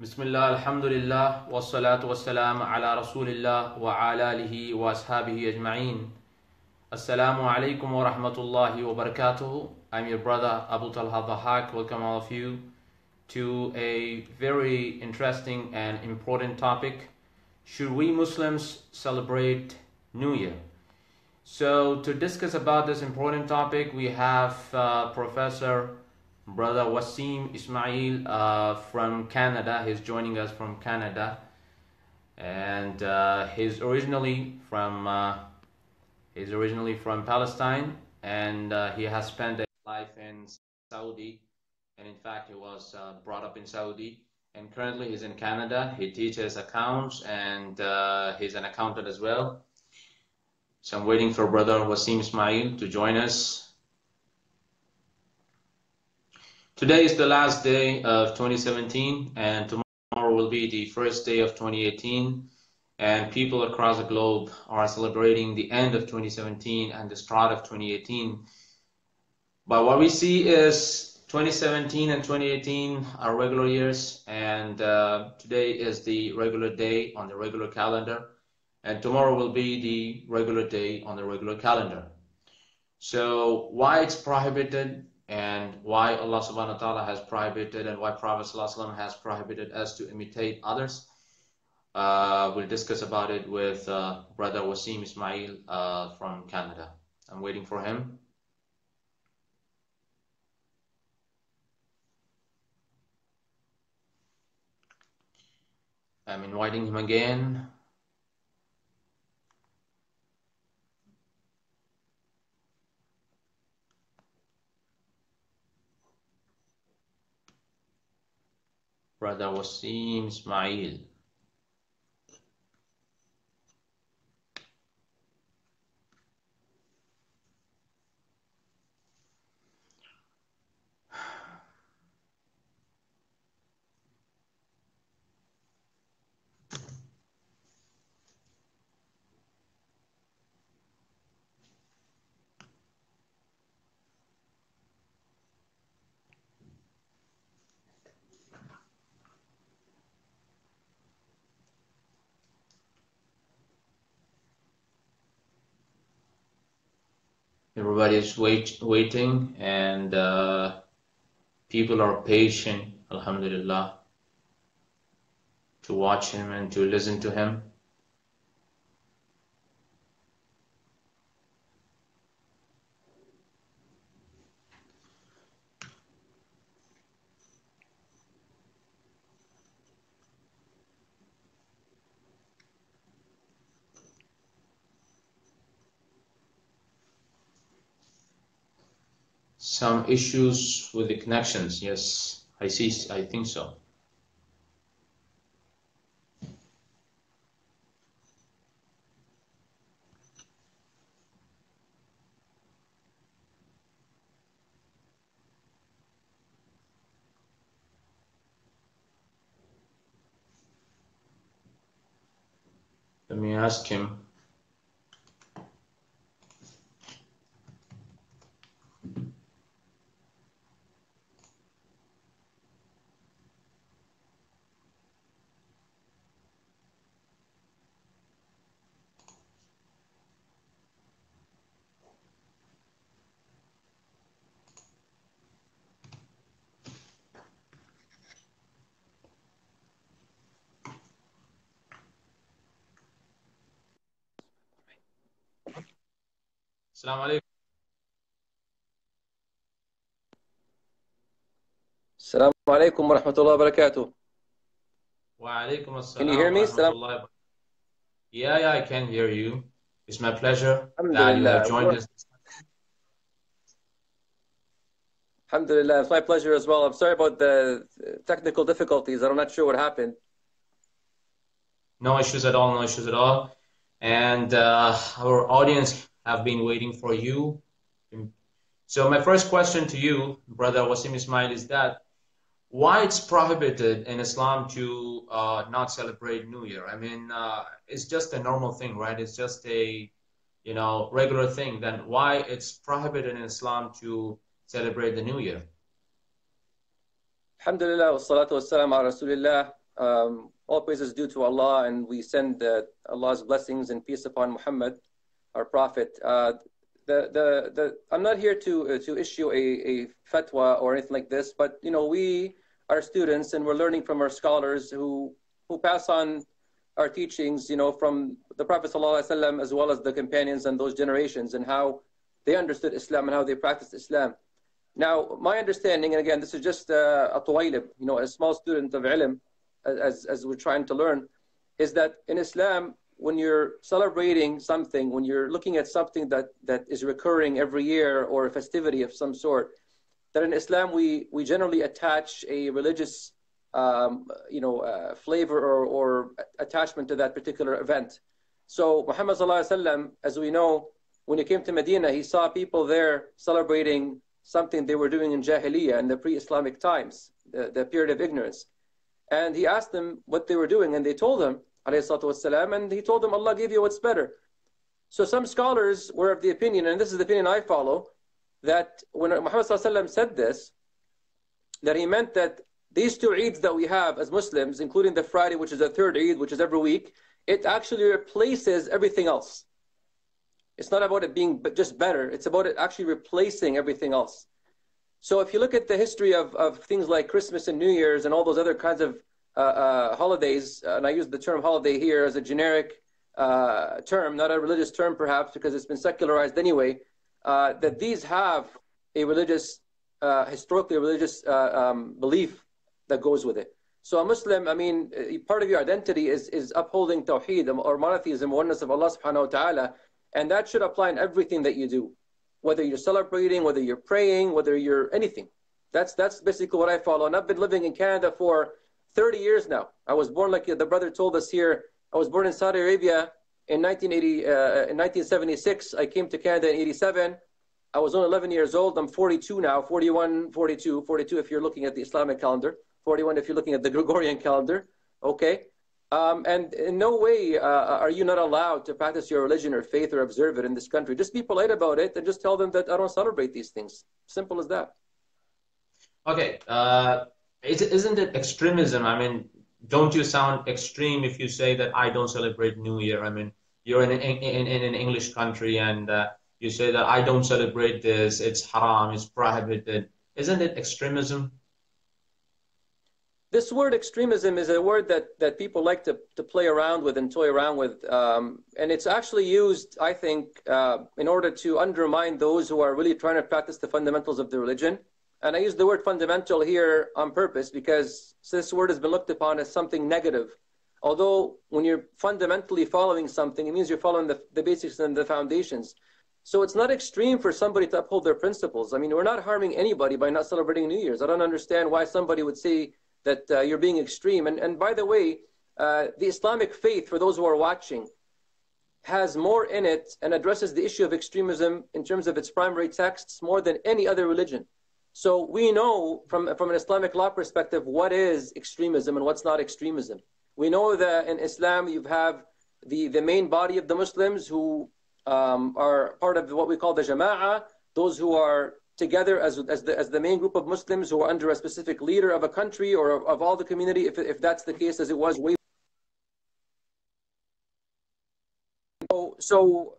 Bismillah, alhamdulillah, wassalatu wassalam ala rasulillah wa ala alihi wa ashabihi ajma'een. Assalamu alaikum wa rahmatullahi wa barakatuhu. I'm your brother Abu Talha Dhahak. Welcome all of you to a very interesting and important topic. Should we Muslims celebrate New Year? So to discuss about this important topic, we have Professor Brother Waseem Ismail from Canada. He's joining us from Canada, and he's originally from Palestine, and he has spent a life in Saudi, and in fact he was brought up in Saudi, and currently he's in Canada. He teaches accounts, and he's an accountant as well. So I'm waiting for Brother Waseem Ismail to join us. Today is the last day of 2017, and tomorrow will be the first day of 2018, and people across the globe are celebrating the end of 2017 and the start of 2018. But what we see is 2017 and 2018 are regular years, and today is the regular day on the regular calendar, and tomorrow will be the regular day on the regular calendar. So why it's prohibited, and why Allah subhanahu wa ta'ala has prohibited, and why Prophet sallallahu alaihi wasallam has prohibited us to imitate others, we'll discuss about it with Brother Waseem Ismail from Canada. I'm waiting for him. I'm inviting him again. Brother Waseem Ismail. Everybody is waiting, and people are patient, alhamdulillah, to watch him and to listen to him. Some issues with the connections. Yes, I think so. Let me ask him. Assalamu alaikum. Assalamu alaikum wa rahmatullahi wa barakatuh. Wa alaikum assalam. Can you hear me? Yeah, I can hear you. It's my pleasure that you have joined us. Alhamdulillah, it's my pleasure as well. I'm sorry about the technical difficulties. I'm not sure what happened. No issues at all, no issues at all. And our audience have been waiting for you. So my first question to you, Brother Waseem Ismail, is that why it's prohibited in Islam to not celebrate New Year? I mean, it's just a normal thing, right? It's just a, regular thing. Then why it's prohibited in Islam to celebrate the New Year? Alhamdulillah, wa salatu wa salam ala Rasulillah. All praise is due to Allah, and we send Allah's blessings and peace upon Muhammad, our Prophet. I'm not here to issue a fatwa or anything like this, but we are students and we're learning from our scholars who pass on our teachings, from the Prophet ﷺ as well as the companions and those generations, and how they understood Islam and how they practiced Islam. Now, my understanding, and again, this is just a tuwailib, a small student of ilm, as we're trying to learn, is that in Islam, when you're celebrating something, when you're looking at something that is recurring every year or a festivity of some sort, that in Islam we generally attach a religious flavor or attachment to that particular event. So Muhammad ﷺ, as we know, when he came to Medina, he saw people there celebrating something they were doing in Jahiliyyah, in the pre-Islamic times, the period of ignorance. And he asked them what they were doing, and they told him, والسلام, and he told them, Allah gave you what's better. So some scholars were of the opinion, and this is the opinion I follow, that when Muhammad ﷺ said this, that he meant that these two Eids that we have as Muslims, including the Friday, which is the third Eid, which is every week, it actually replaces everything else. It's not about it being just better. It's about it actually replacing everything else. So if you look at the history of things like Christmas and New Year's and all those other kinds of holidays, and I use the term holiday here as a generic term, not a religious term perhaps, because it's been secularized anyway, that these have a religious, historically a religious belief that goes with it. So a Muslim, part of your identity is upholding Tawheed or monotheism, oneness of Allah subhanahu wa ta'ala, and that should apply in everything that you do, whether you're celebrating, whether you're praying, whether you're anything. That's basically what I follow. And I've been living in Canada for 30 years now. I was born, like the brother told us here, I was born in Saudi Arabia in 1976. I came to Canada in 87. I was only 11 years old. I'm 42 now, 41, 42 if you're looking at the Islamic calendar, 41 if you're looking at the Gregorian calendar, okay? And in no way are you not allowed to practice your religion or faith or observe it in this country. Just be polite about it and just tell them that I don't celebrate these things. Simple as that. Okay. Isn't it extremism? Don't you sound extreme if you say that I don't celebrate New Year? You're in an English country and you say that I don't celebrate this, it's haram, it's prohibited. Isn't it extremism? This word extremism is a word that people like to play around with and toy around with. And it's actually used, I think, in order to undermine those who are really trying to practice the fundamentals of the religion. And I use the word fundamental here on purpose because this word has been looked upon as something negative. Although when you're fundamentally following something, it means you're following the basics and the foundations. So it's not extreme for somebody to uphold their principles. We're not harming anybody by not celebrating New Year's. I don't understand why somebody would say that you're being extreme. And by the way, the Islamic faith, for those who are watching, has more in it and addresses the issue of extremism in terms of its primary texts more than any other religion. So we know from an Islamic law perspective what is extremism and what's not extremism. We know that in Islam you have the main body of the Muslims who are part of what we call the Jama'ah, those who are together as the main group of Muslims who are under a specific leader of a country or of all the community, if that's the case as it was way. So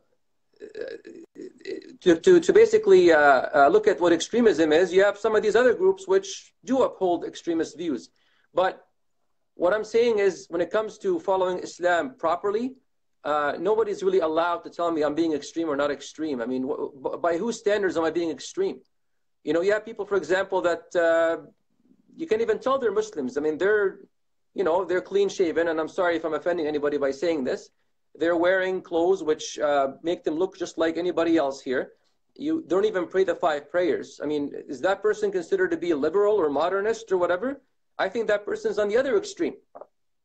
to basically look at what extremism is, you have some of these other groups which do uphold extremist views. But what I'm saying is when it comes to following Islam properly, nobody's really allowed to tell me I'm being extreme or not extreme. By whose standards am I being extreme? You have people, for example, that you can't even tell they're Muslims. They're clean shaven, and I'm sorry if I'm offending anybody by saying this. They're wearing clothes which make them look just like anybody else here. You don't even pray the 5 prayers. Is that person considered to be liberal or modernist or whatever? I think that person's on the other extreme.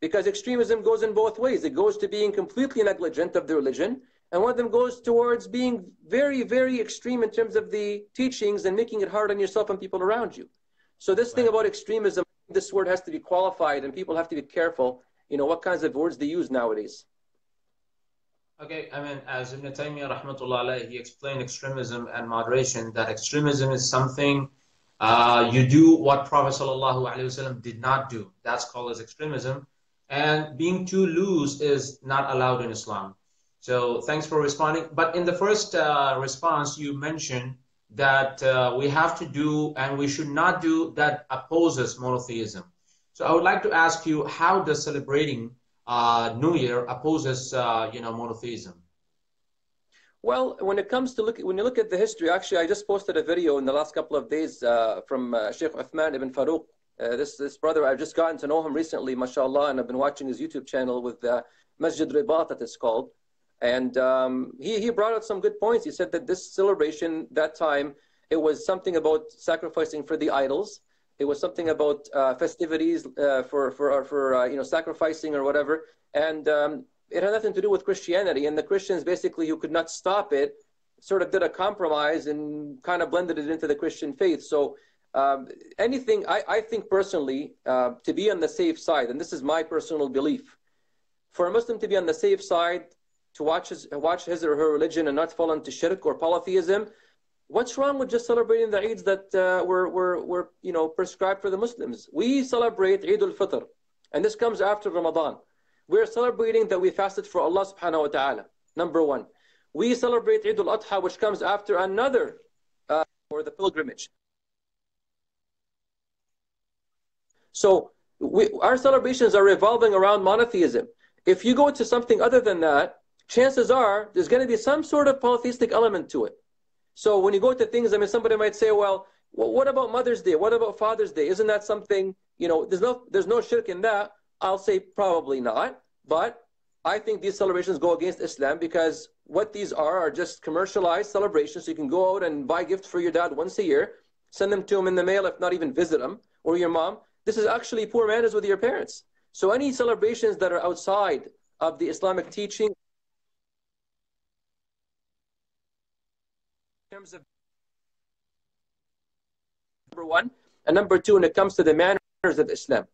Because extremism goes in both ways. It goes to being completely negligent of the religion, and one of them goes towards being very, very extreme in terms of the teachings and making it hard on yourself and people around you. So this thing about extremism, this word has to be qualified, and people have to be careful, what kinds of words they use nowadays. Okay, as Ibn Taymiyyah rahmatullah alayhi, he explained extremism and moderation, that extremism is something You do what Prophet ﷺ did not do. That's called as extremism. And being too loose is not allowed in Islam. So thanks for responding. But in the first response, you mentioned that we have to do and we should not do that opposes monotheism. So I would like to ask you, how does celebrating New Year opposes, monotheism? Well, when it comes to when you look at the history, actually, I just posted a video in the last couple of days from Sheikh Uthman ibn Farouk. This brother, I've just gotten to know him recently, mashallah, and I've been watching his YouTube channel with Masjid Ribat, that it's called. And he brought out some good points. He said that this celebration, that time, it was something about sacrificing for the idols. It was something about festivities for sacrificing or whatever. And it had nothing to do with Christianity, and the Christians basically, who could not stop it, sort of did a compromise and kind of blended it into the Christian faith. So I think personally, to be on the safe side, and this is my personal belief, for a Muslim to be on the safe side, to watch his or her religion and not fall into shirk or polytheism, what's wrong with just celebrating the Eids that were prescribed for the Muslims? We celebrate Eid al-Fitr, and this comes after Ramadan. We're celebrating that we fasted for Allah subhanahu wa ta'ala, number one. We celebrate Eid al-Adha, which comes after another, or the pilgrimage. So our celebrations are revolving around monotheism. If you go to something other than that, chances are there's going to be some sort of polytheistic element to it. So when you go to things, somebody might say, well, what about Mother's Day? What about Father's Day? Isn't that something, there's no shirk in that? I'll say probably not, but I think these celebrations go against Islam, because what these are just commercialized celebrations. So you can go out and buy gifts for your dad once a year, send them to him in the mail, if not even visit him, or your mom. This is actually poor manners with your parents. So any celebrations that are outside of the Islamic teaching, in terms of number one, and number two, when it comes to the manners of Islam.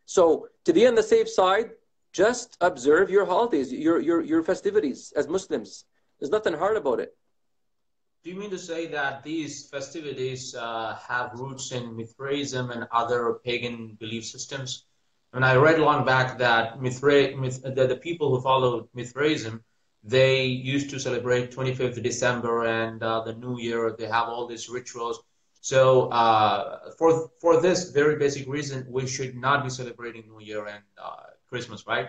So to be on the safe side, just observe your holidays, your festivities as Muslims. There's nothing hard about it. Do you mean to say that these festivities have roots in Mithraism and other pagan belief systems? And I read long back that the people who followed Mithraism, they used to celebrate 25th December and the New Year. They have all these rituals. So for this very basic reason, we should not be celebrating New Year and Christmas, right?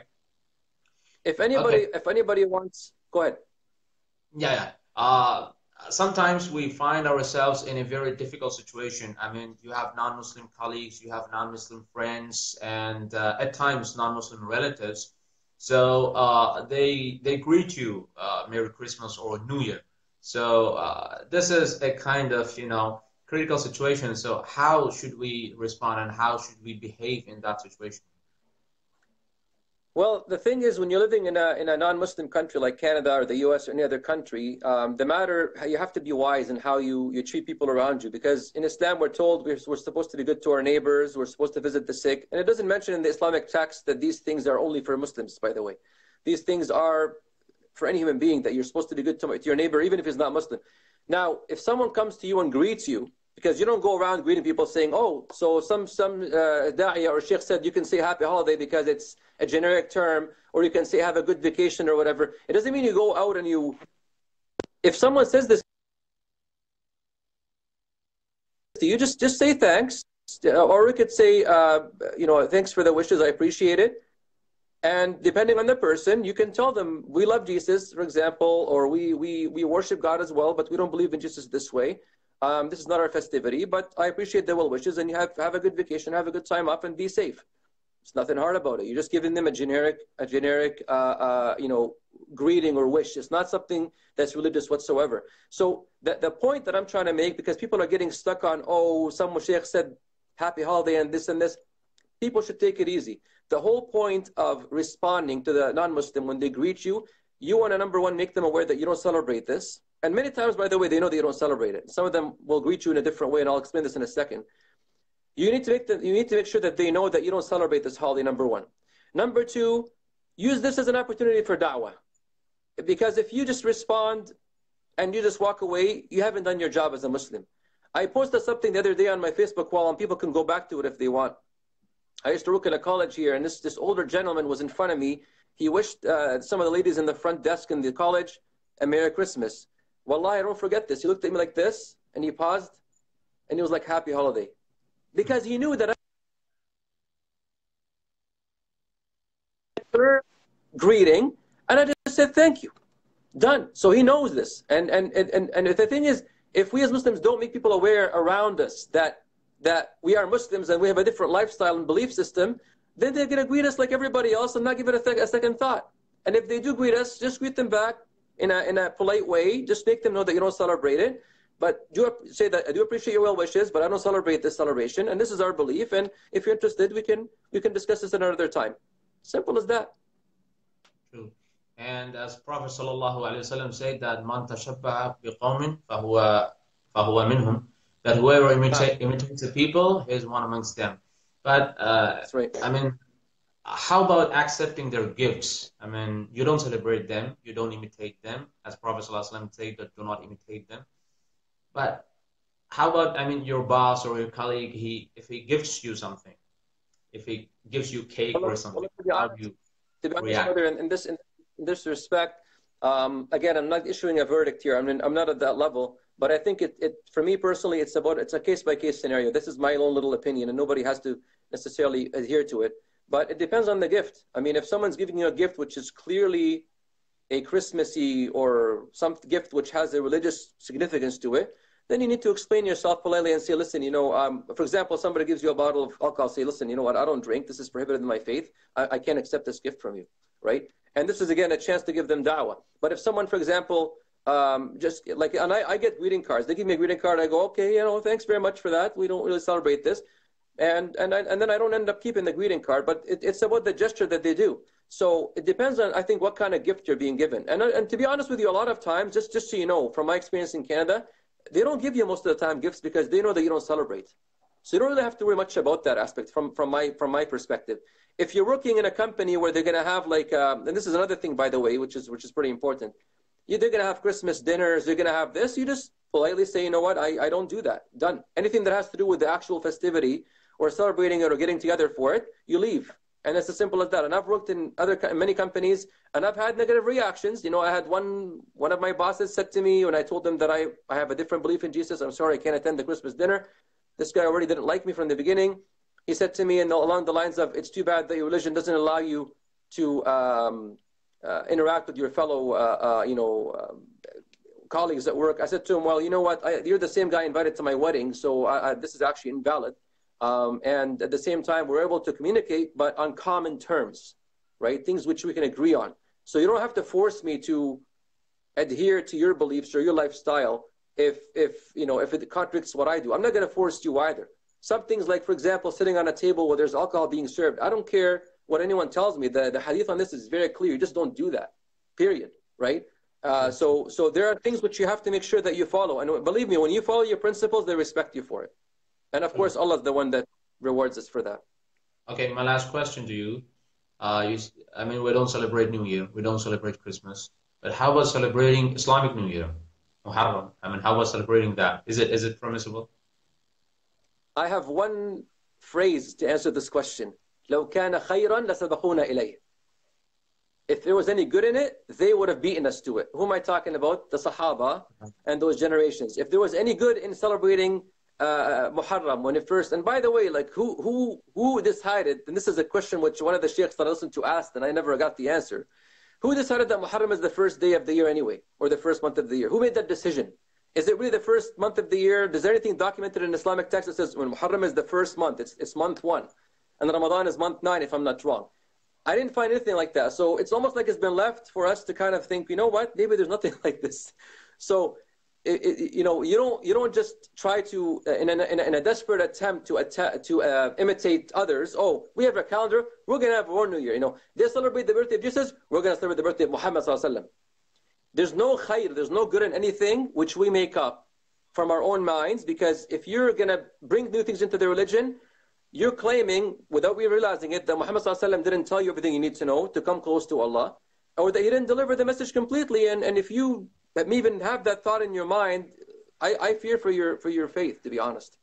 If anybody wants, go ahead. Yeah. Sometimes we find ourselves in a very difficult situation. You have non-Muslim colleagues, you have non-Muslim friends, and at times non-Muslim relatives. So they greet you Merry Christmas or New Year. So this is a kind of critical situation. So how should we respond and how should we behave in that situation? Well, the thing is, when you're living in a non-Muslim country like Canada or the US or any other country, you have to be wise in how you treat people around you. Because in Islam, we're told we're supposed to be good to our neighbors, we're supposed to visit the sick. And it doesn't mention in the Islamic text that these things are only for Muslims, by the way. These things are for any human being, that you're supposed to be good to your neighbor, even if he's not Muslim. Now, if someone comes to you and greets you, because you don't go around greeting people saying, oh, so some da'iyah or sheikh said you can say happy holiday because it's a generic term, or you can say have a good vacation or whatever. It doesn't mean you go out and if someone says this to you, just say thanks. Or we could say, thanks for the wishes, I appreciate it. And depending on the person, you can tell them, we love Jesus, for example, or we worship God as well, but we don't believe in Jesus this way. This is not our festivity, but I appreciate the well wishes, and you have a good vacation, have a good time off, and be safe. There's nothing hard about it. You're just giving them a generic greeting or wish. It's not something that's religious whatsoever. So the point that I'm trying to make, because people are getting stuck on, some sheikh said happy holiday and this, people should take it easy. The whole point of responding to the non-Muslim when they greet you, you want to, number one, make them aware that you don't celebrate this. And many times, by the way, they know that you don't celebrate it. Some of them will greet you in a different way, and I'll explain this in a second. You need to make sure that they know that you don't celebrate this holiday, number one. Number two, use this as an opportunity for da'wah. Because if you just respond and you just walk away, you haven't done your job as a Muslim. I posted something the other day on my Facebook wall, and people can go back to it if they want. I used to work at a college here, and this older gentleman was in front of me. He wished some of the ladies in the front desk in the college a Merry Christmas. Wallahi, I don't forget this. He looked at me like this, and he paused, and he was like, Happy Holiday. Because he knew that I greeting, and I just said, thank you. Done. So he knows this. And the thing is, if we as Muslims don't make people aware around us that we are Muslims and we have a different lifestyle and belief system, then they're going to greet us like everybody else and not give it a second thought. And if they do greet us, just greet them back in a polite way. Just make them know that you don't celebrate it. But do say that I do appreciate your well wishes, but I don't celebrate this celebration, and this is our belief. And if you're interested, we can discuss this another time. Simple as that. True. And as Prophet ﷺ said that man tashabbaha biqawmin fahuwa minhum, that whoever imitates the people is one amongst them. But That's right. I mean, how about accepting their gifts? I mean, you don't celebrate them, you don't imitate them, as Prophet ﷺ said that do not imitate them. But how about, I mean, your boss or your colleague, if he gives you something, if he gives you cake or something, how do you react? Brother, in this respect, again, I'm not issuing a verdict here. I mean, I'm not at that level, but I think for me personally, it's a case-by-case scenario. This is my own little opinion, and nobody has to necessarily adhere to it. But it depends on the gift. I mean, if someone's giving you a gift which is clearly a Christmassy or some gift which has a religious significance to it, then you need to explain yourself politely and say, listen, for example, somebody gives you a bottle of alcohol, say, listen, you know what, I don't drink. This is prohibited in my faith. I can't accept this gift from you, right? And this is, again, a chance to give them da'wah. But if someone, for example, and I get greeting cards. They give me a greeting card. I go, okay, thanks very much for that. We don't really celebrate this. And then I don't end up keeping the greeting card. But it's about the gesture that they do. So it depends on, I think, what kind of gift you're being given. And to be honest with you, a lot of times, just so you know, from my experience in Canada, they don't give you most of the time gifts because they know that you don't celebrate. So you don't really have to worry much about that aspect from my perspective. If you're working in a company where they're going to have and this is another thing, by the way, which is pretty important. They're going to have Christmas dinners. They're going to have this. You just politely say, you know what, I don't do that. Done. Anything that has to do with the actual festivity or celebrating it or getting together for it, you leave. And it's as simple as that. And I've worked in many companies, and I've had negative reactions. I had one of my bosses said to me when I told them that I have a different belief in Jesus, I'm sorry, I can't attend the Christmas dinner. This guy already didn't like me from the beginning. He said to me along the lines of, it's too bad that your religion doesn't allow you to interact with your fellow, colleagues at work. I said to him, well, you know what? You're the same guy invited to my wedding, so this is actually invalid. And at the same time, we're able to communicate, but on common terms, right? Things which we can agree on. So you don't have to force me to adhere to your beliefs or your lifestyle if it contradicts what I do. I'm not going to force you either. Some things like, for example, sitting on a table where there's alcohol being served. I don't care what anyone tells me. The hadith on this is very clear. You just don't do that, period, right? So there are things which you have to make sure that you follow. And believe me, when you follow your principles, they respect you for it. And of course, Allah is the one that rewards us for that. Okay, my last question to you. I mean, we don't celebrate New Year. We don't celebrate Christmas. But how about celebrating Islamic New Year? Muharram. I mean, how about celebrating that? Is it permissible? I have one phrase to answer this question. لو كان خيرا لسبقونا إليه. If there was any good in it, they would have beaten us to it. Who am I talking about? The Sahaba and those generations. If there was any good in celebrating Muharram when it first, and by the way, like who decided, and this is a question which one of the sheikhs that I listened to asked and I never got the answer. Who decided that Muharram is the first day of the year anyway, or the first month of the year? Who made that decision? Is it really the first month of the year? Is there anything documented in Islamic text that says when Muharram is the first month, it's month 1, and Ramadan is month 9, if I'm not wrong? I didn't find anything like that. So it's almost like it's been left for us to kind of think, you know what, maybe there's nothing like this. So you don't just try to in a desperate attempt to imitate others. Oh, we have a calendar, we're gonna have our New Year. They celebrate the birthday of Jesus, we're gonna celebrate the birthday of Muhammad sallallahu alaihi wasallam. There's no khair, there's no good in anything which we make up from our own minds, because if you're gonna bring new things into the religion, you're claiming, without we realizing it, that Muhammad sallallahu alaihi wasallam didn't tell you everything you need to know to come close to Allah, or that he didn't deliver the message completely. And if you even have that thought in your mind, I fear for your faith, to be honest.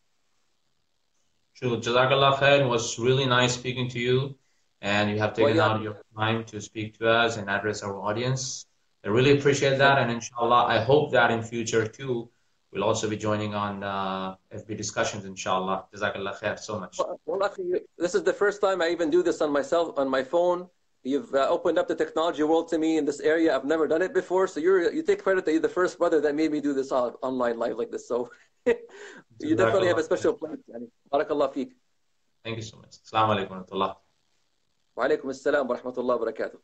Sure. Jazakallah khair. It was really nice speaking to you, and you have taken وإياك. out your time to speak to us and address our audience. I really appreciate that, جزاك and inshallah, I hope that in future too, we'll also be joining on FB discussions, inshallah. Jazakallah khair so much. well, actually, this is the first time I even do this on myself on my phone. You've opened up the technology world to me in this area. I've never done it before, so you take credit that you're the first brother that made me do this online live like this. So you definitely have a Jazakallah khair. special place. Yani. Barakallah feek. Thank you so much. Assalamu alaikum wa rahmatullah. Wa alaikum assalam wa rahmatullah wa barakatuh.